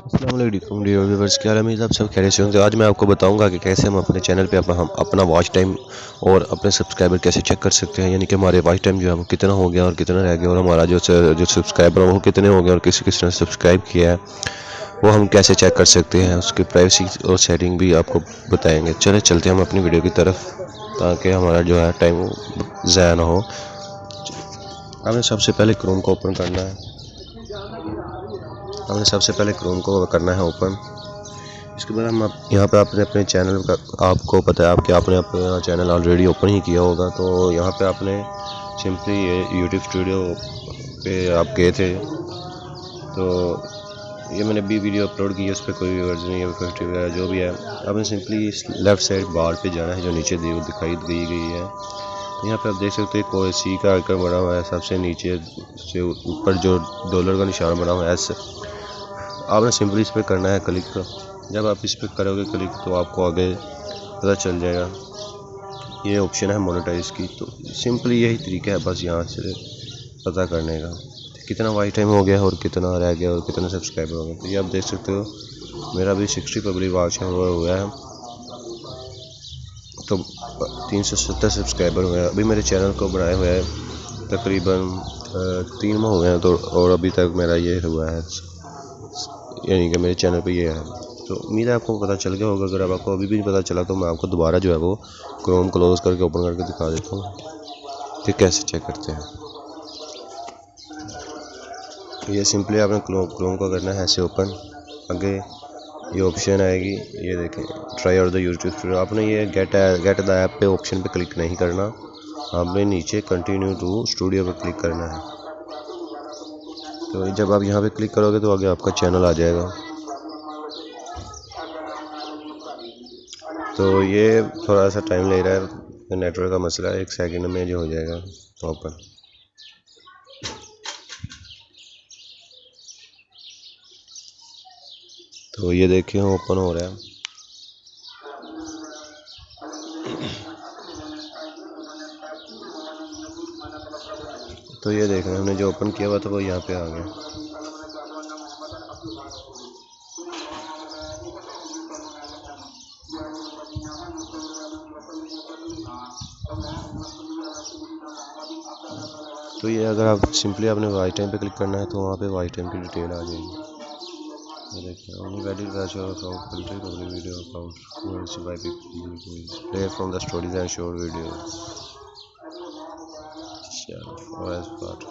अस्सलाम वालेकुम dear viewers, क्या उम्मीद आप सब खैरियत से होंगे। आज मैं आपको बताऊंगा कि कैसे हम अपने चैनल पे हम अपना वॉच टाइम और अपने सब्सक्राइबर कैसे चेक कर सकते हैं। यानी कि हमारे वॉच टाइम जो है वो कितना हो गया और कितना रह गया, और हमारा जो सब्सक्राइबर है वो कितने हो गए और किस किस ने सब्सक्राइब किया है वो हम कैसे चेक कर सकते हैं। उसकी प्राइवेसी और सेटिंग भी आपको बताएंगे। चले चलते हैं हम अपनी वीडियो की तरफ, ताकि हमारा जो है टाइम ज़ाया ना हो। हमें सबसे पहले क्रोम को ओपन करना है। हमें सबसे पहले क्रोम को करना है ओपन। इसके बाद हम यहाँ पे आपने अपने चैनल का, आपको पता है आपके आपने अपना चैनल ऑलरेडी ओपन ही किया होगा, तो यहाँ पे आपने सिंपली ये यूट्यूब स्टूडियो पे आप गए थे। तो ये मैंने भी वीडियो अपलोड की है, उस पर कोई व्यूअर्स नहीं है, इफेक्टिव वगैरह जो भी है। आपने सिंपली इस लेफ़्ट साइड बार पे जाना है जो नीचे दिखाई गई है। तो यहाँ पे आप देख सकते हो कोई सी का आइकन बना हुआ है, सबसे नीचे से ऊपर जो डॉलर का निशान बना हुआ है एस। आपने सिंपली इस पर करना है क्लिक। जब आप इस पर करोगे क्लिक तो आपको आगे पता चल जाएगा, ये ऑप्शन है मोनेटाइज की। तो सिंपली यही तरीका है बस यहाँ से पता करने का कितना वाई टाइम हो गया और कितना रह गया और कितने सब्सक्राइबर हो गए। तो ये आप देख सकते हो मेरा भी 60 पब्लिक वॉच हुआ है, तो 370 सब्सक्राइबर हुए हैं। अभी मेरे चैनल को बनाए हुए हैं तकरीबन 3 माह हुए हैं, तो और अभी तक मेरा ये हुआ है, यानी कि मेरे चैनल पे ये है। तो उम्मीद है आपको पता चल गया होगा। अगर अब आपको अभी भी नहीं पता चला तो मैं आपको दोबारा जो है वो क्रोम क्लोज करके ओपन करके दिखा देता हूँ कि कैसे चेक करते हैं। तो ये सिंपली आपने क्रोम को करना है ऐसे ओपन। आगे ये ऑप्शन आएगी, ये देखें try out the YouTube studio. आपने ये गेट द ऐप पे ऑप्शन पे क्लिक नहीं करना, आपने नीचे कंटिन्यू टू स्टूडियो पर क्लिक करना है। तो जब आप यहाँ पे क्लिक करोगे तो आगे आपका चैनल आ जाएगा। तो ये थोड़ा सा टाइम ले रहा है, नेटवर्क का मसला है, 1 सेकंड में जो हो जाएगा ओपन। तो ये देखिए ओपन हो रहा है। तो ये देख रहे हैं हमने जो ओपन किया हुआ था वो यहाँ पे आ गया। तो ये अगर आप सिंपली आपने वाई टाइम पे क्लिक करना है तो वहाँ पे वाई टाइम की डिटेल आ जाएगी। ये देखिए only valid watch your account country public video account currency by play from the stories and short videos. चलो फॉर एज पार्ट